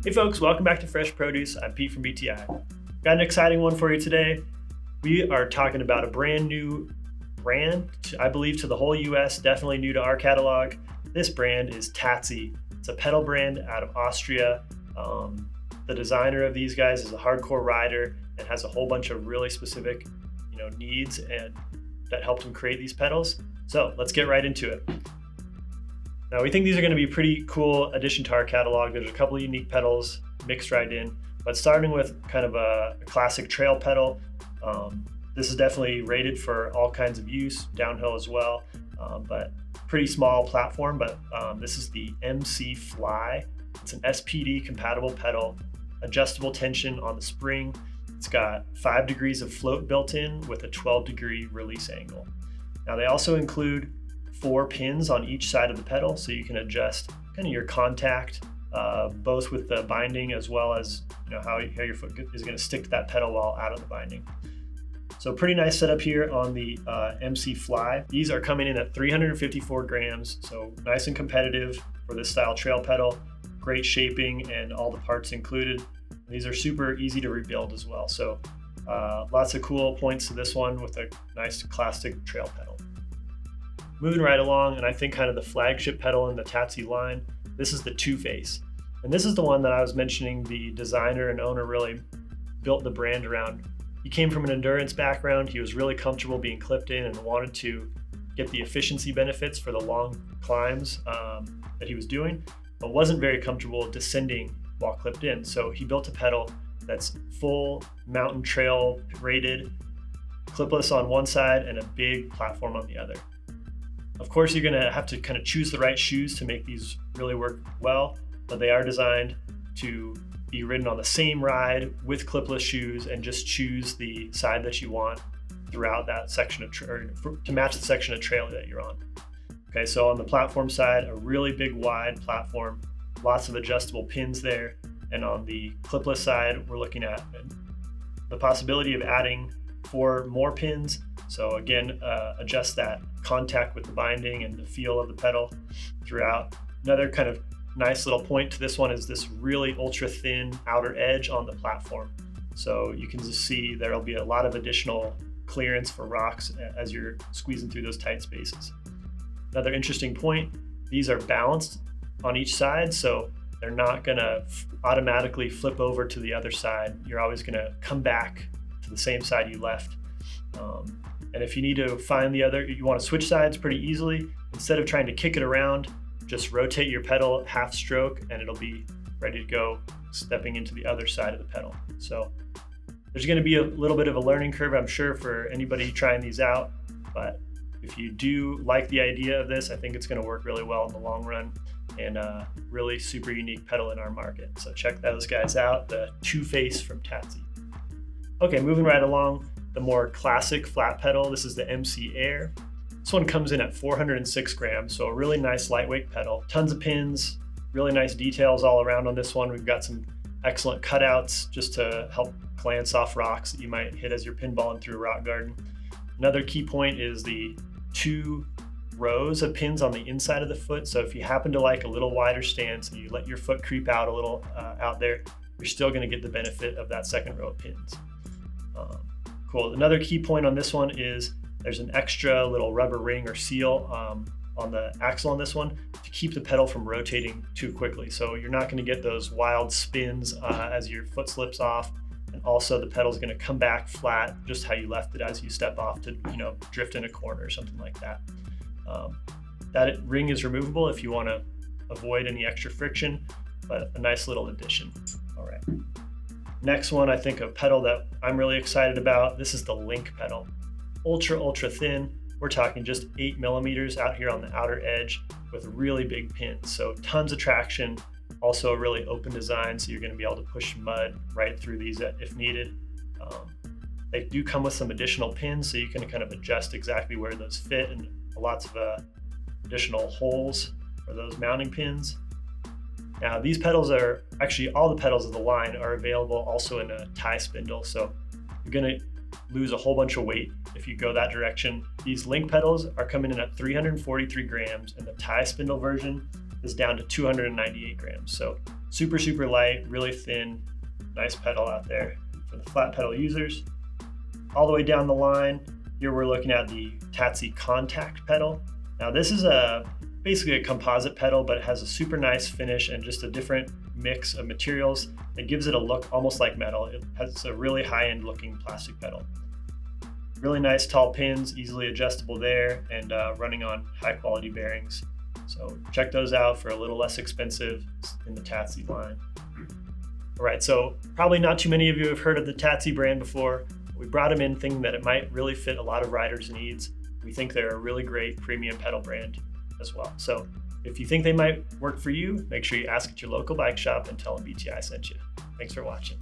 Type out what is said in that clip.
Hey folks, welcome back to Fresh Produce. I'm Pete from BTI. Got an exciting one for you today. We are talking about a brand new brand, I believe to the whole US, definitely new to our catalog. This brand is Tatze. It's a pedal brand out of Austria. The designer of these guys is a hardcore rider and has a whole bunch of really specific, needs and that helped him create these pedals. So let's get right into it. Now we think these are going to be a pretty cool addition to our catalog. There's a couple of unique pedals mixed right in, but starting with kind of a classic trail pedal. This is definitely rated for all kinds of use, downhill as well, but pretty small platform. But this is the McFly. It's an SPD compatible pedal, adjustable tension on the spring. It's got 5 degrees of float built in with a 12-degree release angle. Now they also include 4 pins on each side of the pedal, so you can adjust kind of your contact, both with the binding as well as how your foot is going to stick to that pedal while out of the binding. So pretty nice setup here on the McFly. These are coming in at 354 grams, so nice and competitive for this style trail pedal. Great shaping and all the parts included. These are super easy to rebuild as well. So lots of cool points to this one with a nice classic trail pedal. Moving right along, and I think kind of the flagship pedal in the Tatze line, this is the Two-Face. And this is the one that I was mentioning the designer and owner really built the brand around. He came from an endurance background. He was really comfortable being clipped in and wanted to get the efficiency benefits for the long climbs that he was doing, but wasn't very comfortable descending while clipped in. So he built a pedal that's full mountain trail rated, clipless on one side and a big platform on the other. Of course, you're gonna have to kind of choose the right shoes to make these really work well, but they are designed to be ridden on the same ride with clipless shoes and just choose the side that you want throughout that section of to match the section of trail that you're on. Okay, so on the platform side, a really big wide platform, lots of adjustable pins there. And on the clipless side, we're looking at the possibility of adding 4 more pins. So again, adjust that contact with the binding and the feel of the pedal throughout. Another kind of nice little point to this one is this really ultra thin outer edge on the platform. So you can just see there'll be a lot of additional clearance for rocks as you're squeezing through those tight spaces. Another interesting point, these are balanced on each side, so they're not gonna automatically flip over to the other side. You're always gonna come back to the same side you left. And if you need to find you want to switch sides pretty easily, instead of trying to kick it around, just rotate your pedal half stroke and it'll be ready to go, stepping into the other side of the pedal. So there's going to be a little bit of a learning curve, I'm sure, for anybody trying these out. But if you do like the idea of this, I think it's going to work really well in the long run and really super unique pedal in our market. So check those guys out, the Two-Face from Tatze. Okay, moving right along. The more classic flat pedal, this is the MC Air. This one comes in at 406 grams, so a really nice lightweight pedal. Tons of pins, really nice details all around on this one. We've got some excellent cutouts just to help glance off rocks that you might hit as you're pinballing through a rock garden. Another key point is the 2 rows of pins on the inside of the foot. So if you happen to like a little wider stance and you let your foot creep out a little out there, you're still going to get the benefit of that second row of pins. Cool. Another key point on this one is there's an extra little rubber ring or seal on the axle on this one to keep the pedal from rotating too quickly. So you're not going to get those wild spins as your foot slips off. And also the pedal is going to come back flat just how you left it as you step off to drift in a corner or something like that. That ring is removable if you want to avoid any extra friction, but a nice little addition. All right. Next one, I think a pedal that I'm really excited about. This is the Link pedal. Ultra thin. We're talking just 8 millimeters out here on the outer edge with really big pins. So tons of traction. Also a really open design, so you're going to be able to push mud right through these if needed. They do come with some additional pins, so you can kind of adjust exactly where those fit, and lots of additional holes for those mounting pins. Now these pedals are actually, all the pedals of the line are available also in a tie spindle, so you're going to lose a whole bunch of weight if you go that direction. These Link pedals are coming in at 343 grams, and the tie spindle version is down to 298 grams. So Super, super light, really thin, nice pedal out there for the flat pedal users. All the way down the line, here we're looking at the Tatze Contact pedal. Now this is basically a composite pedal, but it has a super nice finish and just a different mix of materials that gives it a look almost like metal. It has a really high-end looking plastic pedal. Really nice tall pins, easily adjustable there, and running on high quality bearings. So check those out for a little less expensive in the Tatze line. All right, so probably not too many of you have heard of the Tatze brand before. We brought them in thinking that it might really fit a lot of riders' needs. We think they're a really great premium pedal brand as well. So if you think they might work for you, make sure you ask at your local bike shop and tell them BTI sent you. Thanks for watching.